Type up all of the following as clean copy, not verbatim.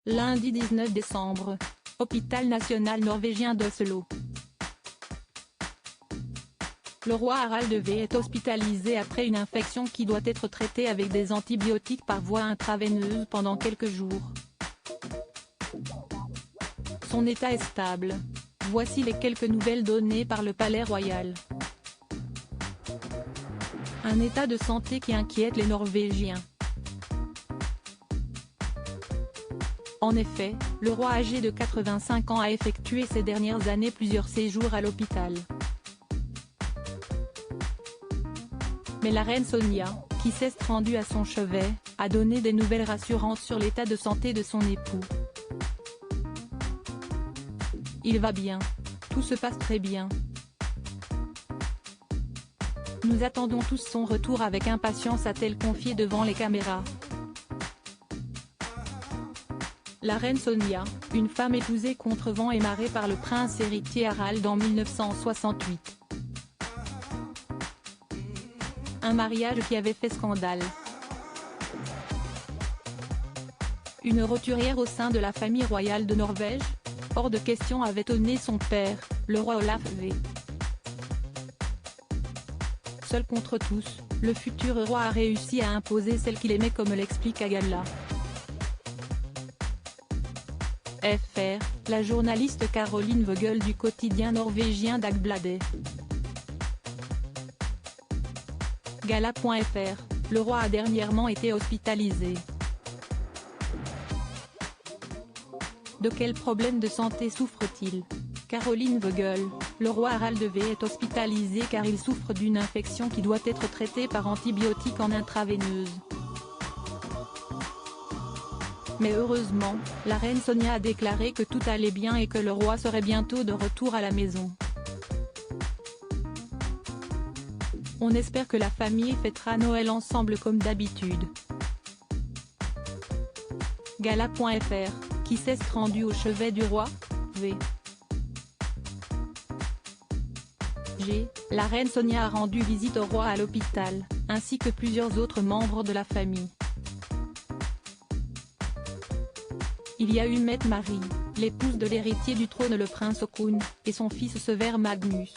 Lundi 19 décembre. Hôpital national norvégien d'Oslo. Le roi Harald V est hospitalisé après une infection qui doit être traitée avec des antibiotiques par voie intraveineuse pendant quelques jours. Son état est stable. Voici les quelques nouvelles données par le Palais Royal. Un état de santé qui inquiète les Norvégiens. En effet, le roi âgé de 85 ans a effectué ces dernières années plusieurs séjours à l'hôpital. Mais la reine Sonja, qui s'est rendue à son chevet, a donné des nouvelles rassurantes sur l'état de santé de son époux. Il va bien. Tout se passe très bien. Nous attendons tous son retour avec impatience, a-t-elle confié devant les caméras. La reine Sonja, une femme épousée contre vent et marée par le prince héritier Harald en 1968. Un mariage qui avait fait scandale. Une roturière au sein de la famille royale de Norvège? Hors de question, avait étonné son père, le roi Olaf V. Seul contre tous, le futur roi a réussi à imposer celle qu'il aimait, comme l'explique Agalla. FR, la journaliste Caroline Vogel du quotidien norvégien Dagbladet. Gala.fr, le roi a dernièrement été hospitalisé. De quel problème de santé souffre-t-il? Caroline Vogel, le roi Harald V est hospitalisé car il souffre d'une infection qui doit être traitée par antibiotiques en intraveineuse. Mais heureusement, la reine Sonja a déclaré que tout allait bien et que le roi serait bientôt de retour à la maison. On espère que la famille fêtera Noël ensemble comme d'habitude. Gala.fr, qui s'est rendu au chevet du roi V. La reine Sonja a rendu visite au roi à l'hôpital, ainsi que plusieurs autres membres de la famille. Il y a eu Mette-Marie, l'épouse de l'héritier du trône le prince Haakon, et son fils Sverre Magnus.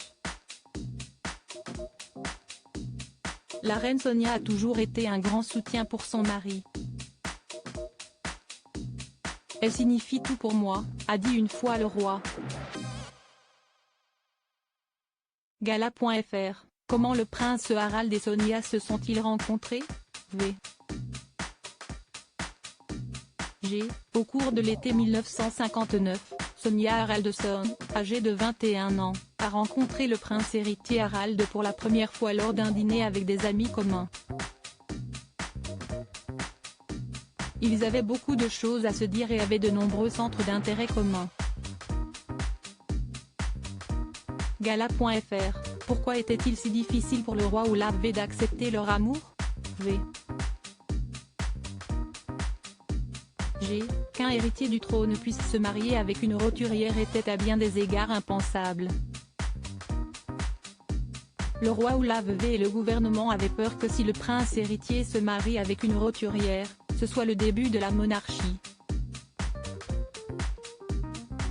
La reine Sonja a toujours été un grand soutien pour son mari. Elle signifie tout pour moi, a dit une fois le roi. Gala.fr, comment le prince Harald et Sonja se sont-ils rencontrés? V. Au cours de l'été 1959, Sonja Haraldsson, âgée de 21 ans, a rencontré le prince héritier Harald pour la première fois lors d'un dîner avec des amis communs. Ils avaient beaucoup de choses à se dire et avaient de nombreux centres d'intérêt communs. Gala.fr, pourquoi était-il si difficile pour le roi Olaf V d'accepter leur amour? V. Qu'un héritier du trône puisse se marier avec une roturière était à bien des égards impensable. Le roi Olaf V et le gouvernement avaient peur que si le prince héritier se marie avec une roturière, ce soit le début de la monarchie.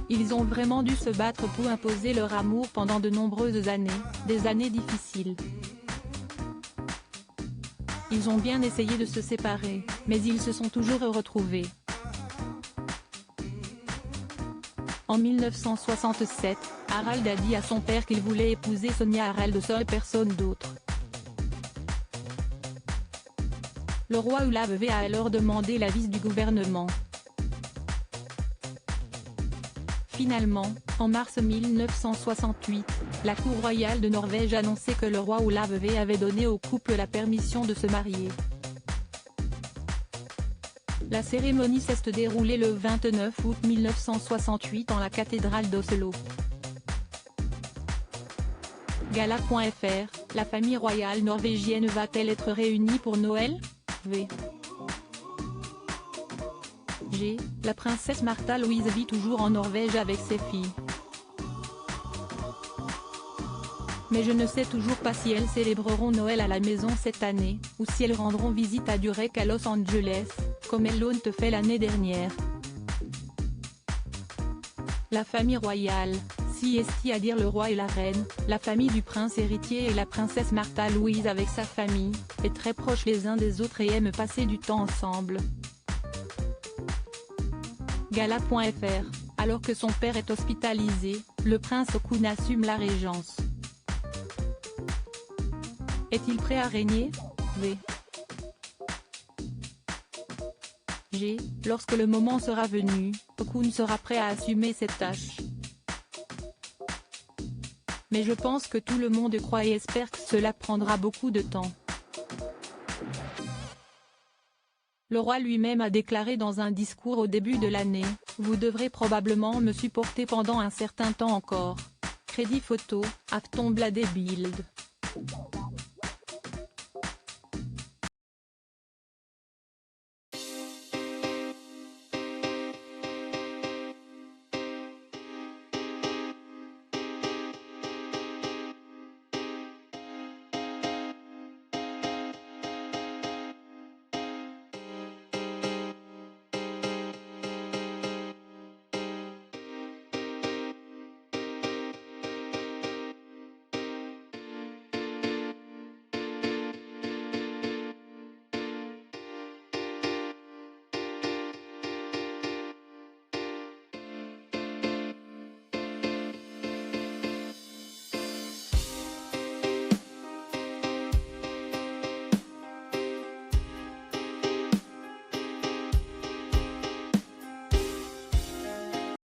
Ils ont vraiment dû se battre pour imposer leur amour pendant de nombreuses années, des années difficiles. Ils ont bien essayé de se séparer, mais ils se sont toujours retrouvés. En 1967, Harald a dit à son père qu'il voulait épouser Sonja Haraldsson et personne d'autre. Le roi Olaf V a alors demandé l'avis du gouvernement. Finalement, en mars 1968, la cour royale de Norvège annonçait que le roi Olaf V avait donné au couple la permission de se marier. La cérémonie s'est déroulée le 29 août 1968 en la cathédrale d'Oslo. Gala.fr, la famille royale norvégienne va-t-elle être réunie pour Noël? V. La princesse Martha Louise vit toujours en Norvège avec ses filles. Mais je ne sais toujours pas si elles célébreront Noël à la maison cette année, ou si elles rendront visite à Durek à Los Angeles, comme elles l'ont fait l'année dernière. La famille royale, si est à dire le roi et la reine, la famille du prince héritier et la princesse Martha Louise avec sa famille, est très proche les uns des autres et aiment passer du temps ensemble. Gala.fr, alors que son père est hospitalisé, le prince Haakon assume la régence. Est-il prêt à régner? Lorsque le moment sera venu, Haakon sera prêt à assumer cette tâche. Mais je pense que tout le monde croit et espère que cela prendra beaucoup de temps. Le roi lui-même a déclaré dans un discours au début de l'année, « Vous devrez probablement me supporter pendant un certain temps encore ». Crédit photo, Aftonbladet Bild.